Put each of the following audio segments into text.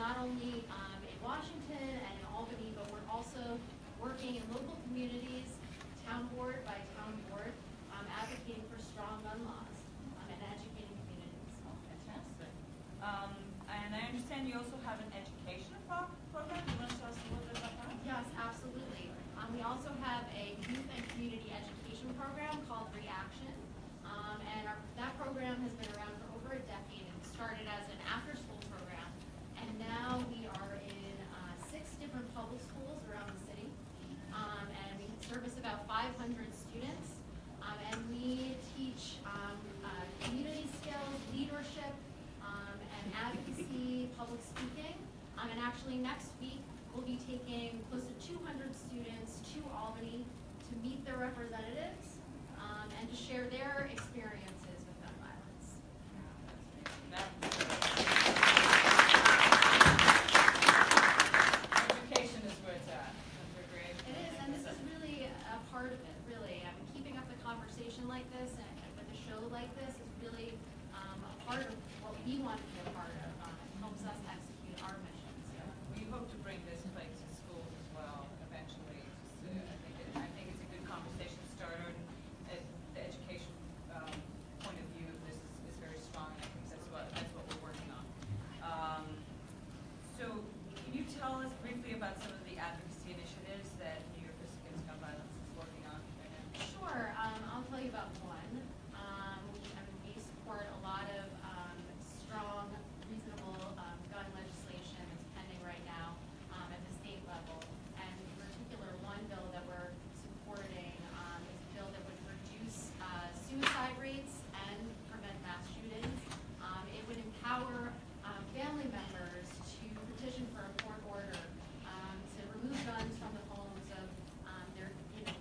not only in Washington and in Albany, but we're also working in local communities, town board by town board, advocating for strong gun laws and educating communities. Oh, fantastic. And I understand you also have an education program. You want to tell us a little bit about that? Yes, absolutely. We also have a youth and community education program called Reaction. And that program has been around for over a decade and started as an after-school program. And now we are in 6 different public schools around the city. And we service about 500 students. And we teach community skills, leadership, and advocacy, public speaking. And actually next week, we'll be taking close to 200 students to Albany to meet their representatives and to share their experiences with gun violence. Education is where it's at. Great. It is, and this is really a part of it, really. I mean, keeping up the conversation like this and with a show like this is really a part of what we want to be a part of. It helps us execute our mission. So. We hope to bring this play to schools as well eventually. I think it's a good conversation starter. And the education point of view of this is very strong, and I think that's what we're working on. So can you tell us briefly about some of the advocacy initiatives that New York Against Gun Violence is working on right now? Sure. I'll tell you about one. We support a lot of strong, reasonable gun legislation that's pending right now at the state level. And in particular, one bill that we're supporting is a bill that would reduce suicide rates and prevent mass shootings. It would empower family members to petition for a court order to remove guns from the homes of their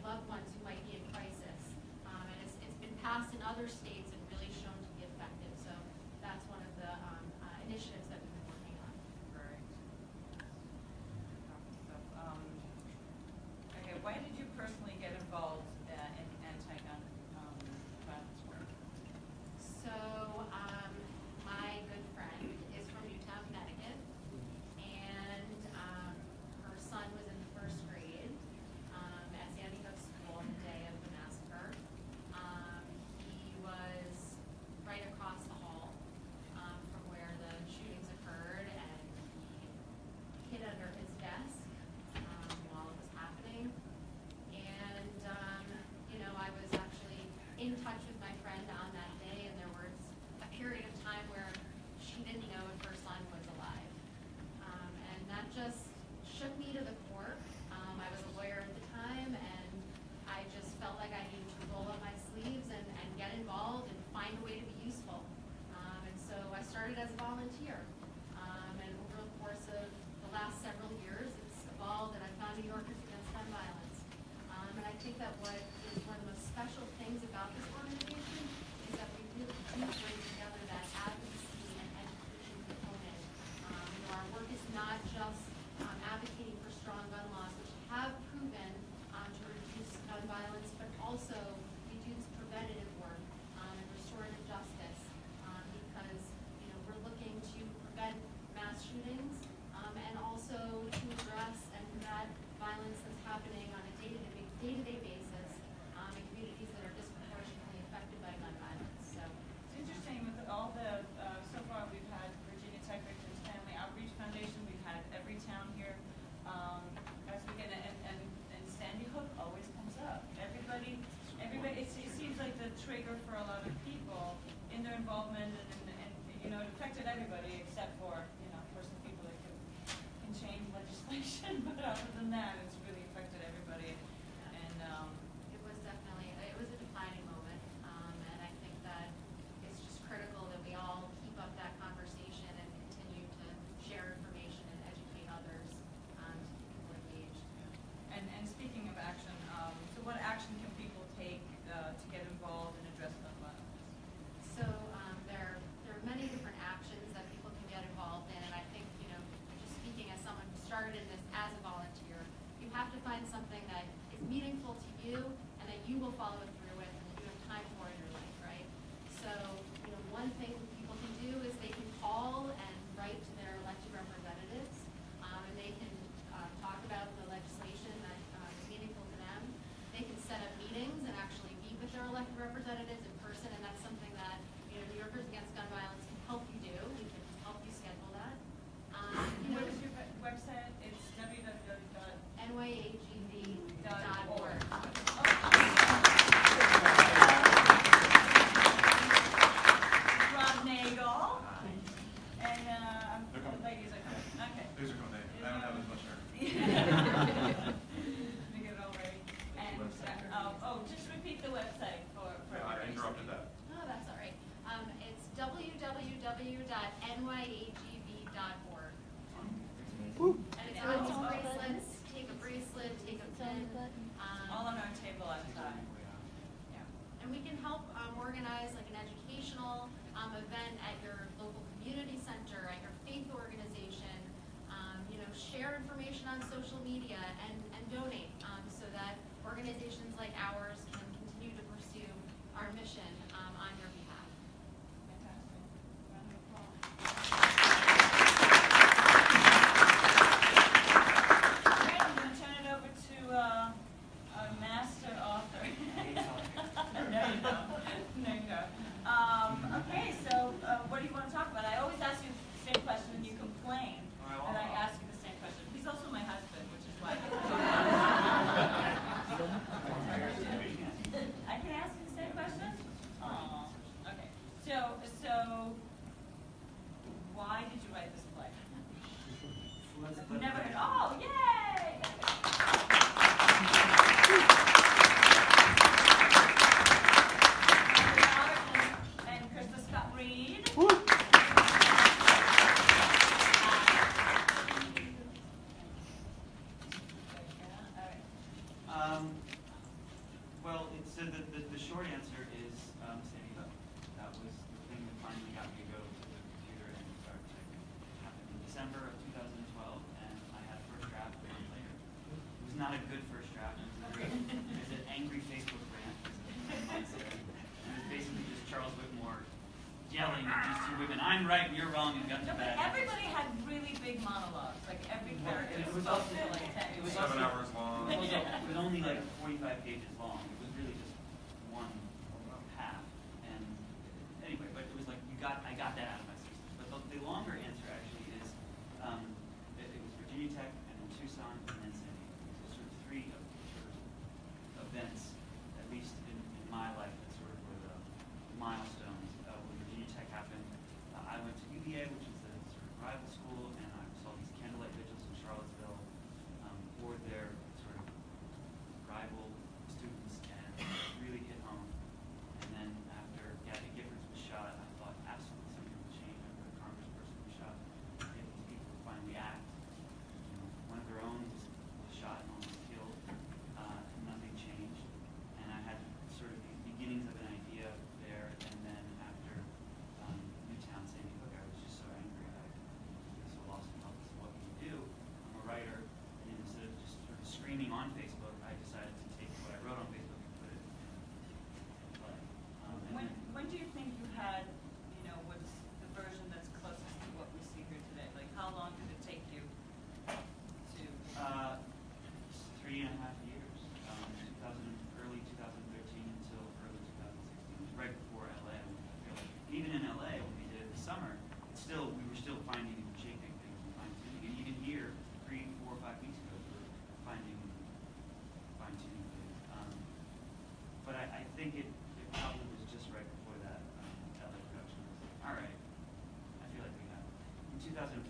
loved ones who might be in crisis. And it's been passed in other states and really shown to be effective. So that's one of the initiatives that we've been working on. Great. Okay, why did you personally get involved in anti-gun violence work? So my good friend is from Newtown, Connecticut, and her son was in the 1st grade at Sandy Hook School on the day of the massacre. He was right across the hall from where the shootings occurred, and he hid under his desk while it was happening. And I was actually in touch with my friend on that day, and there was a period of time where she didn't know if her son was alive. And that just shook me to the core. I was a lawyer at the time, and I just felt like I needed to roll up my sleeves and get involved and find a way to be useful. And so I started as a volunteer. And over the course of the last several years, it's evolved, and I found New Yorkers Against Gun Violence. And I think that what is one of the most special things about this organization is that we really do bring together that advocacy and education component. Our work is not just advocating for strong gun laws, which have proven to reduce gun violence, but also we do this preventative work and restorative justice because we're looking to prevent mass shootings and also to address and combat violence that's happening on a day-to-day basis in communities that are disproportionately affected by gun violence. So It's interesting with all the, so far we've had Virginia Tech Victims Family Outreach Foundation, we've had every town here. As we get and Sandy Hook always comes up. Everybody, it seems like the trigger for a lot of people in their involvement, and it affected everybody except for, some people that can change legislation, but other than that, it's really affected everybody. And it was a defining moment, and I think that it's just critical that we all keep up that conversation and continue to share information and educate others to keep people engaged. And speaking of action, so what action can people take to get involved and address gun violence? So there are many different actions that people They're coming. ladies are coming. Okay. These are coming. I don't have as much hair. Let me get it all ready. And, just repeat the website for I everybody. interrupted that. Oh, that's all right. It's www.nyagv.org. And it's on bracelets. Take a bracelet, take a pin. All on our table outside. Yeah. And we can help organize like an educational event at your local community center, at your faith organization. Share information on social media and donate so that organizations like ours can continue to pursue our mission on your behalf. Fantastic. Round of applause. Okay, I'm going to turn it over to our master author. No, you don't. No, you don't. Okay, so what do you want to talk about? I always ask you the same question and you complain. And I ask you the same question. He's also my husband, which is why I can ask you the same question? Oh, okay. So why did you write this play? Never heard. Oh, yay! And Krista Scott Reed. Well, the short answer is Sandy Hook. That was the thing that finally got me to go to the computer and start typing. It happened in December of 2012, and I had a first draft a month later. It was not a good first draft. It was an angry Facebook rant. It was basically just Charles Whitmore yelling at these two women, "I'm right, you're wrong," and got to No, but bed. everybody had really big monologues. Like every character It was spoke also- for like 10 it was minutes. 7 hours long. It was only like 45 pages long. It was really just one half. And anyway, but it was like I got that out of my system. But the longer answer actually is it was Virginia Tech and then Tucson and then San Diego. So sort of three events, at least in my life, that sort of were the milestones. When Virginia Tech happened, I went to UVA, which is the sort of rival school, and I saw these candlelight vigils in Charlottesville for their sort of rival students, and it really hit home. And then after Gabby Giffords was shot, I thought absolutely something would change. After a congressperson was shot, these people would finally act. One of their own was shot and almost killed, and nothing changed. And I had sort of these beginnings of an idea there, and then after Newtown, Sandy Hook, I was just so angry. I was so lost in love with what we do. I'm a writer, and instead of just sort of screaming on Facebook, I decided to take what I wrote on Facebook and put it in play. When do you think you had, what's the version that's closest to what we see here today? Like how long did it take you to? 3.5 years, early 2013 until early 2016, right before LA. Even in LA, when we did it this summer, we were still finding and shaping things and fine-tuning. And even here, 3, 4, 5 weeks ago, we were fine-tuning things. But I think it probably was just right before that LA production was like, all right, I feel like we have it. In 2014,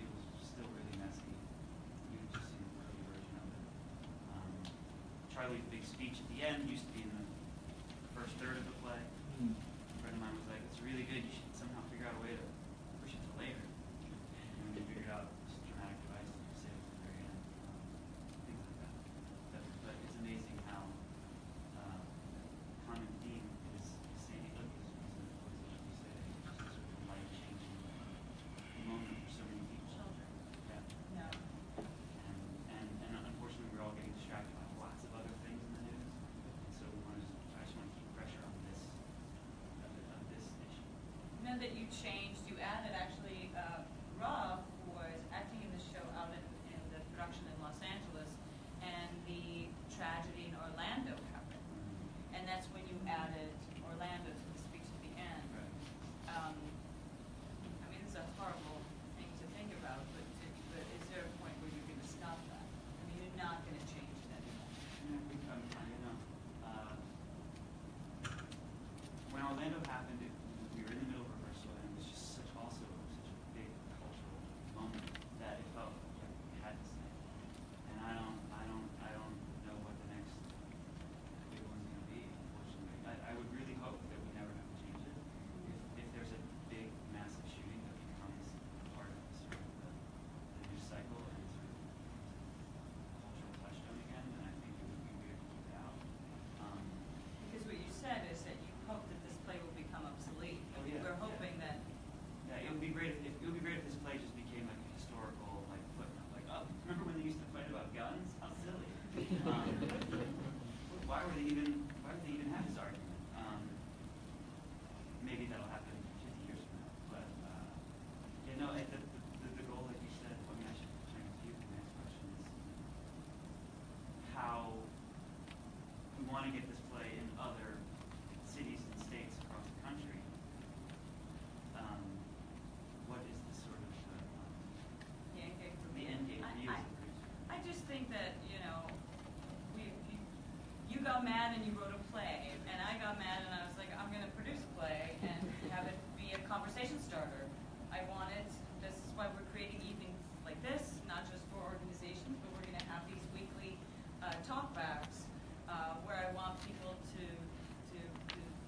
it was still really messy. You had just seen the early version of it. Charlie's big speech at the end used to be in the first third of the play. A friend of mine was like, "It's really good. You should somehow figure out a way to push it to later." And we figured out this dramatic device to say it at the very end. Things like that. But it's amazing how common theme is Sandy Hook was as you say, just a sort of life-changing moment for so many people. Children. Yeah. No. And unfortunately, we're all getting distracted by lots of other things in the news. And so I just want to keep pressure on this issue. Now that you changed, you added actually, Rob was acting in the show out in the production in Los Angeles, and the tragedy in Orlando happened. And that's when you added Orlando to the speech at the end. Right. I mean, it's a horrible thing to think about, but is there a point where you're going to stop that? I mean, you're not going to change it anymore. When Orlando happened, we were in the middle of rehearsal, and it was just such got mad and you wrote a play, and I got mad and I was like, I'm going to produce a play and have it be a conversation starter. I wanted, this is why we're creating evenings like this, not just for organizations, but we're going to have these weekly talkbacks where I want people to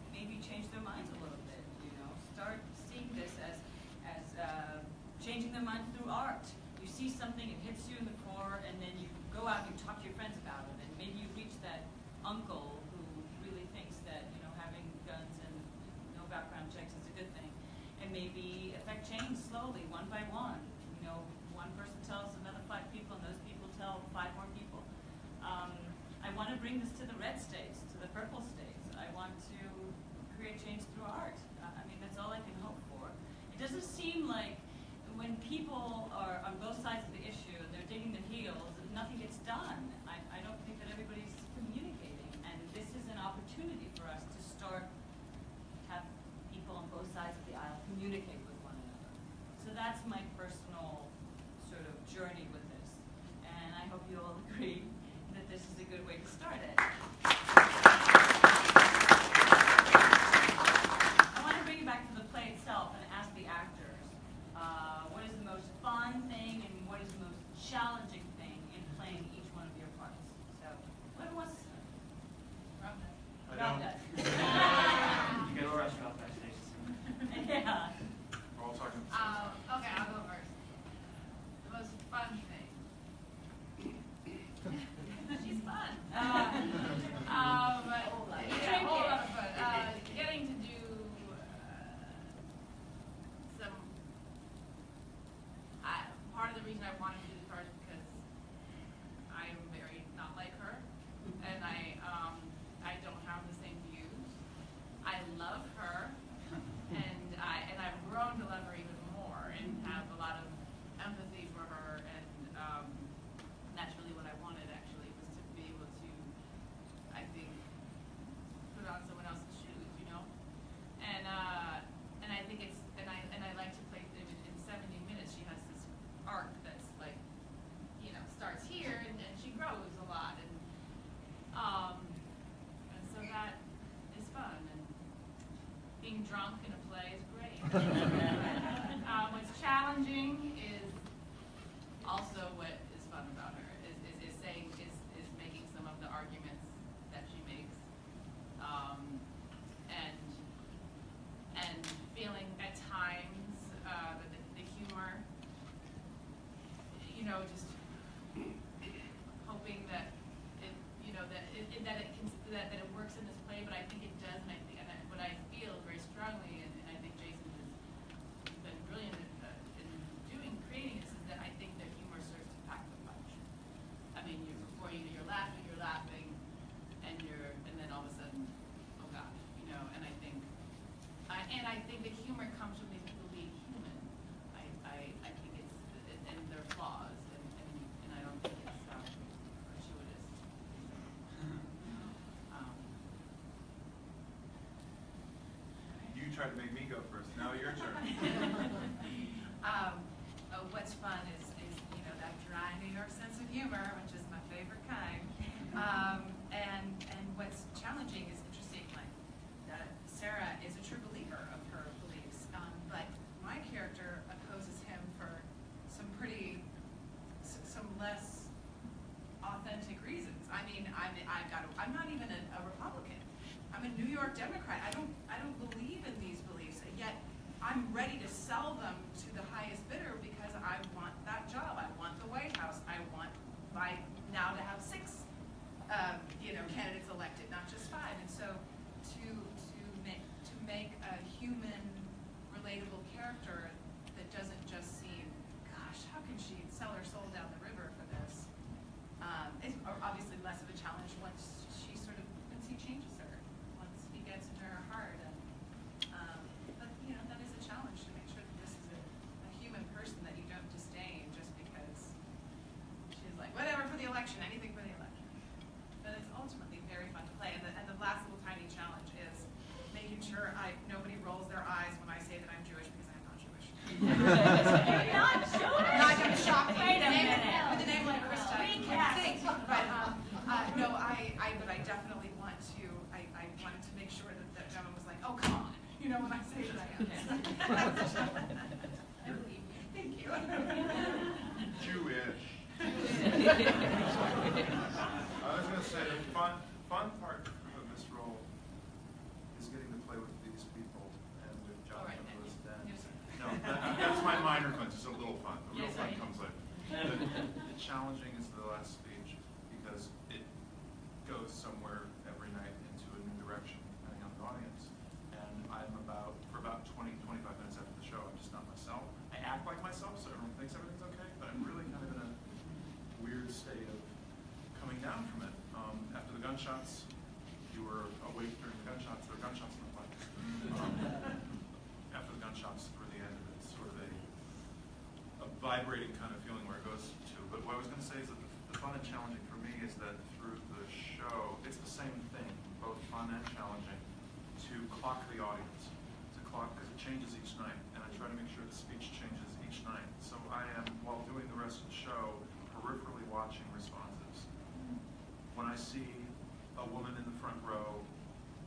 maybe change their minds a little bit, you know, start seeing this as changing their mind through art. You see something, it hits you in the core, and then you go out and you talk to your friends about it, and maybe you reach that uncle who really thinks that, you know, having guns and no background checks is a good thing, and maybe affect change slowly, one by one. You know, one person tells another 5 people, and those people tell 5 more people. I want to bring this to the red states, to the purple states. I want to create change through art. I mean, that's all I can hope for. It doesn't seem like when people are on both sides of the issue, they're digging their heels, nothing gets done. I don't think that everybody's communicating, and this is an opportunity for us to start have people on both sides of the aisle communicate with one another. So that's my personal sort of journey with this, and I hope you all agree that this is a good way to start it. I want to bring it back to the play itself and ask the actors, what is the most fun thing and what is the most challenging thing in playing each one of your parts? So, whoever wants to start? Rob does. I Rob don't. does. You get rush off backstage. Yeah. We're all talking at the same time. Okay, I'll go first. The most fun thing. She's fun. Yeah, hold on, but getting to do some. Part of the reason I wanted to do this part is because I am very not like her, and I don't have the same views. I love her, and I've grown to love her even more, and have a lot of empathy for her, and that's really what I wanted actually, was to be able to, I think, put on someone else's shoes, you know, and I think it's, and I like to play in 70 minutes. She has this arc that's like, you know, starts here and she grows a lot, and so that is fun, and being drunk in a play is great. What's challenging is also what is fun about her, is making some of the arguments that she makes, and feeling at times the humor, you know, just hoping that it, you know, that it works in this play, but I think it does, and I think what I feel very strongly, and I think Jason has been brilliant in creating this, is that I think that humor serves to pack the punch. I mean, you're laughing, and then all of a sudden, oh gosh, you know, and I think the humor comes from these people being human. I think it's, and their flaws, and I don't think it's gratuitous. You tried to make me go first. Now your turn. What's fun is you know, that dry New York sense of humor, which is my favorite kind. And what's challenging is interesting. Like Sarah is a true believer of her beliefs, but my character opposes him for some less authentic reasons. I mean, I'm not even a Republican. I'm a New York Democrat. I don't believe in these beliefs, yet I'm ready to sell them to the highest bidder because I want that job. I want the White House. I want now to have 6 you know, candidates elected, not just 5. And so to make a human, relatable character that doesn't just seem, gosh, how can she sell her soul down the river for this? It's obviously less of a challenge once he changes her, once he gets into her heart. But you know, that is a challenge to make sure that this is a human person that you don't disdain just because she's like, whatever for the election, anything for the election. But it's ultimately very fun to play. And the last little tiny challenge is making sure nobody rolls their eyes when I say that I'm Jewish, because I'm not Jewish. You're not Jewish? Not going to shock me. Wait a minute. With a name like Krista. Recast. But no, I definitely want I wanted to make sure that that gentleman was like, oh, come on, you know, when I say that. I believe you. Thank you. Jewish. I was going to say the fun part of this role is getting to play with these people and with John All right, and Louis Dan. yes, sir. No, that's my minor fun, just a little fun. The real Yes, fun right. comes later. The challenging is the last speech because it goes somewhere every night into a new direction depending on the audience. And for about 20, 25 minutes after the show, I'm just not myself. I act like myself so everyone thinks everything's okay, but I'm really kind of in a weird state of coming down from it. After the gunshots, you were awake during the gunshots. There were gunshots in the play. After the gunshots through the end of it, it's sort of a vibrating kind of feeling where it goes to. But what I was going to say is that the fun and challenging for me is that through the show, it's the same thing, both fun and challenging, to clock the audience, because it changes each night, and I try to make sure the speech changes each night. So I am, while doing the rest of the show, peripherally watching responses. When I see a woman in the front row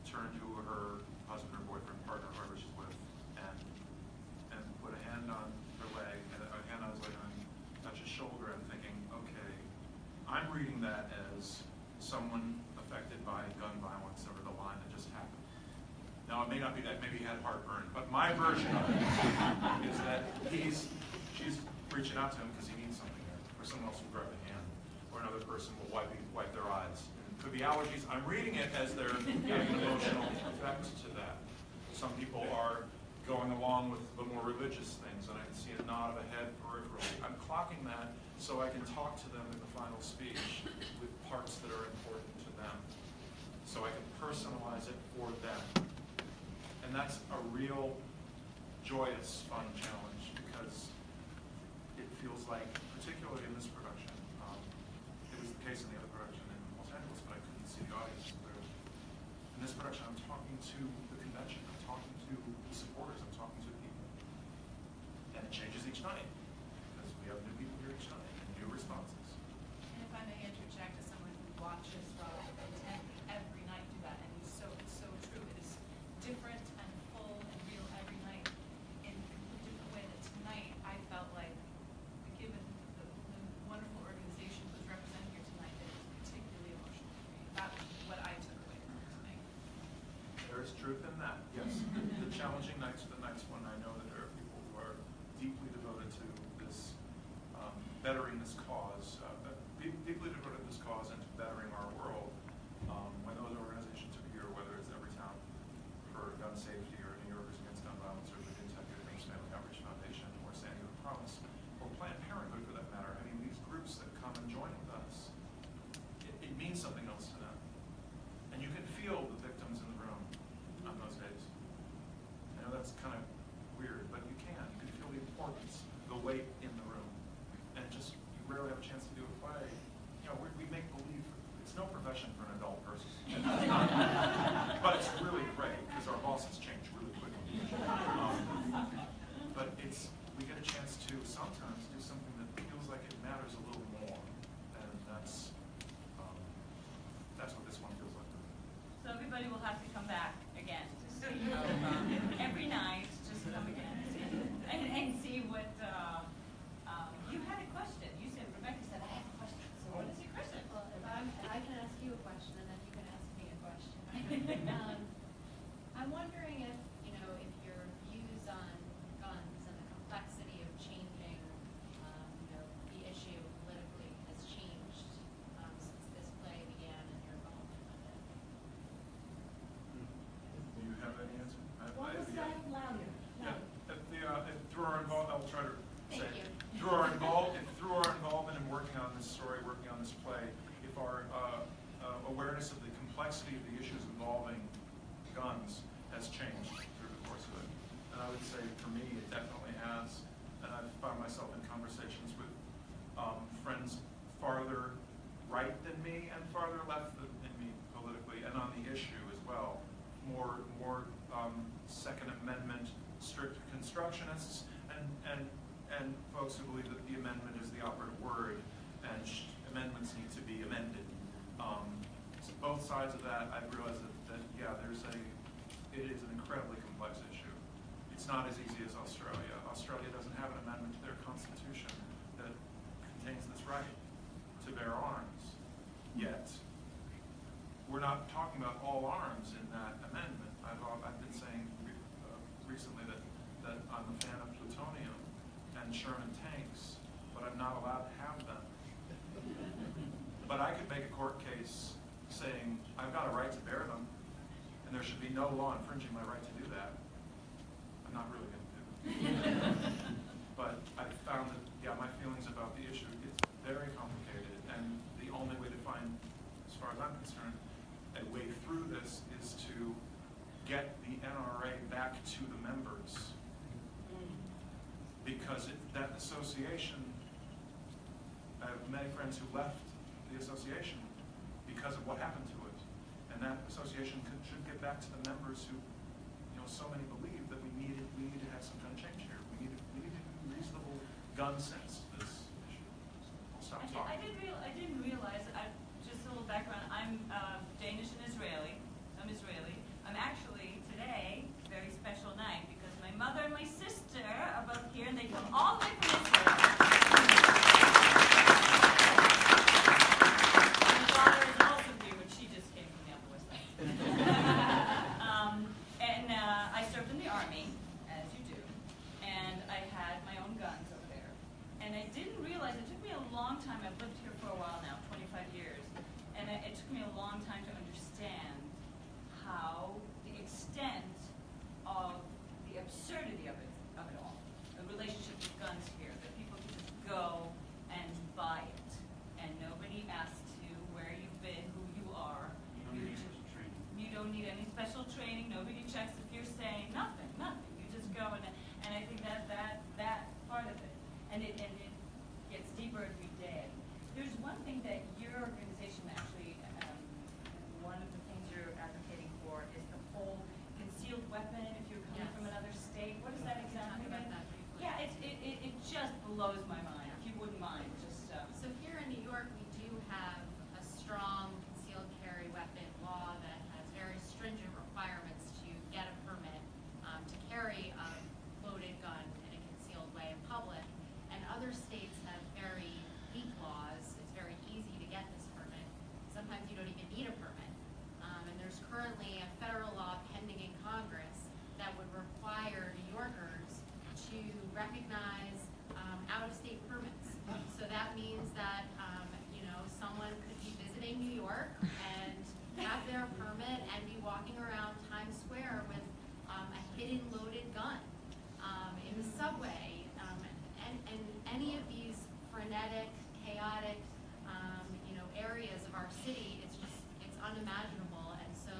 turn to her husband or boyfriend, partner, whoever she's with, and put a hand on her leg, and a hand on his leg, and touch his shoulder, I'm thinking, okay, I'm reading that as someone affected by gun violence over the line that just happened. Now, it may not be that, maybe he had heartburn, but my version of it is that she's reaching out to him because he needs something, or someone else will grab a hand, or another person will wipe their eyes. It could be allergies. I'm reading it as they're getting an emotional effect to that. Some people are going along with the more religious things, and I can see a nod of a head peripherally. I'm clocking that so I can talk to them in the final speech with parts that are important to them. So I can personalize it for them. And that's a real joyous, fun challenge because it feels like, particularly in this production, it was the case in the other production in Los Angeles, but I couldn't see the audience clearly. In this production, I'm talking to the convention, I'm talking to the supporters, I'm talking to people. And it changes each night because we have new people here each night and new responses. And if I may interject as someone who watches Rob intently every night do that, and it's so true. It is different and full and real every night in a different way that tonight I felt like, given the wonderful organization who's represented here tonight, that it was particularly emotional for me. That was what I took away from tonight. There is truth in that, yes. The challenging nights are the nights when I know that there are people who are deeply devoted to this, bettering this cause, deeply devoted to this cause and to bettering our world. When those organizations are here, whether it's Everytown for gun safety, or New Yorkers Against Gun Violence, or the Kentucky Against Family Outreach Foundation, or San Diego Promise, or Planned Parenthood for that matter. I mean, these groups that come and join with us, it means something else to them. And you can feel the victims in the room on those days. I know that's kind of weird, but you can. You can feel the importance, the weight in the room. And just, you rarely have a chance to do a play. You know, we make believe. It's no profession for an adult person. But it's really great because our bosses change really quickly. But we get a chance to sometimes do something that feels like it matters a little more. And that's what this one feels like. So everybody will have to come back again to see how, every night, just come again and see what, you had a question. You said, Rebecca said, I have a question. So what is your question? Well, I can ask you a question, and then you can ask me a question. I'm wondering if your views on guns and the complexity of changing, the issue politically has changed since this play began and your involvement with it. Do you have any answer? What was that louder? Yeah. Through our involvement, I'll try to say. Thank you. Through our involvement in working on this story, working on this play, if our awareness of the complexity of the issues involving guns has changed through the course of it. And I would say for me, it definitely has. And I've found myself in conversations with friends farther right than me and farther left than me politically, and on the issue as well. More Second Amendment strict constructionists and folks who believe that the amendment is the operative word and amendments need to be amended. So both sides of that, I've realized that that, yeah, it is an incredibly complex issue. It's not as easy as Australia. Australia doesn't have an amendment to their constitution that contains this right to bear arms. Yet, we're not talking about all arms in that amendment. I've been saying recently that I'm a fan of plutonium and Sherman tanks, but I'm not allowed to have them. But I could make a court case saying I've got a right to bear them, and there should be no law infringing my right to do that. I'm not really going to do it. But I found that, yeah, my feelings about the issue, it's very complicated, and the only way to find, as far as I'm concerned, a way through this is to get the NRA back to the members. Because that association, I have many friends who left the association because of what happened to it. And that association should get back to the members who, so many believe that we need to have some kind of change here. We need reasonable gun sense to this issue. I'll stop talking. I didn't realize, just a little background, I'm Danish and Israeli. I'm Israeli. I'm actually, today, a very special night because my mother and my sister are both here and they come all the way from Israel. My daughter is also here, but she just came from the Upper West Side. I served in the Army, as you do, and I had my own guns over there. And I didn't realize, it took me a long time, I've lived here for a while now, 25 years, and it took me a long time to understand how the extent of the absurdity of it all, the relationship with guns here, that people can just go and buy it, and nobody asks you where you've been, who you are. You don't need any special training. Nobody checks if you're saying nothing. You just go and I think that part of it, and it gets deeper every day. There's one thing that your organization actually, one of the things you're advocating for is the whole concealed weapon if you're coming from another state. What is that exactly? Talk about that briefly. Yeah, it just blows my mind. If you wouldn't mind, just. So here in New York, we do have a strong concealed carry weapon law that has very stringent requirements to get a permit to carry a loaded gun in a concealed way in public. And other states have very weak laws. It's very easy to get this permit. Sometimes you don't even need a permit. And there's currently a federal law pending in Congress that would require New Yorkers to recognize out-of-state permits. So that means that someone could be visiting New York and have their permit and be walking around Times Square with a hidden loaded gun in the subway, and any of these frenetic, chaotic, areas of our city. It's unimaginable, and so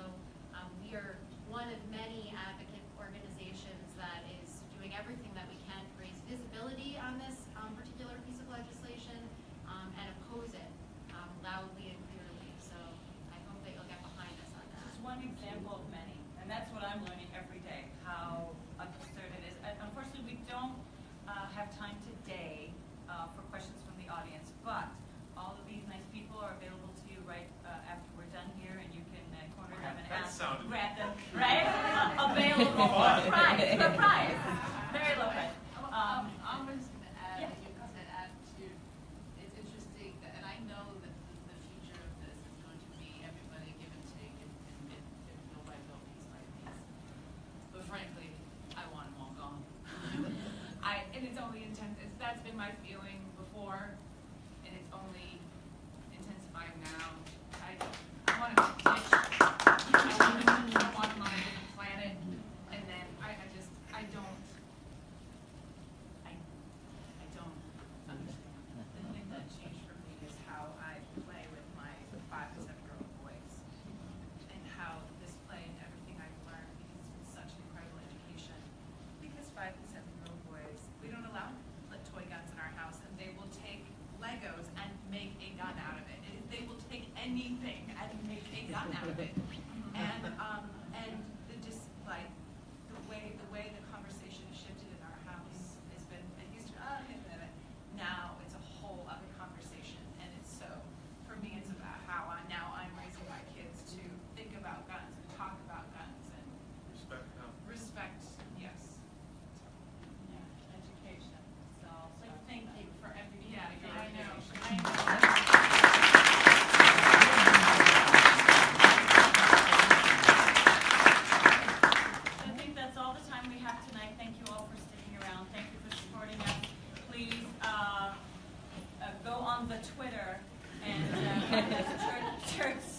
we are one of many advocate organizations that is doing everything that we can to raise visibility on this particular piece of legislation and oppose it loudly and clearly. So I hope that you'll get behind us on that. Just one example of many, and that's what I'm learning every day, how absurd it is. Unfortunately, we don't have time today for questions from the audience, but all of these nice people are available to you right after we're done here, and you can corner them and ask, grab them, right? Available for price. Very low price. I'm just going to add, yeah. as you said, add to, it's interesting that, and I know that the future of this is going to be everybody give and take, and if nobody go piece by piece. But frankly, I want them all gone. And it's only intense. That's been my feeling before, and it's only intensifying now. I want to ditch. I want them on a different planet, and then I don't understand. The thing that changed for me is how I play with my 5 to 7-year-old boys, and how this play and everything I've learned, because it's been such an incredible education. Because 5 to 7-year-old boys, we don't allow toy guns in our house, and they will take Legos and make a gun out of it. They will take anything and make a gun out of it. And the way the conversation has shifted in our house has been, it used to, now it's a whole other conversation, and it's so, for me, it's about how I'm raising my kids to think about guns and talk the Twitter and church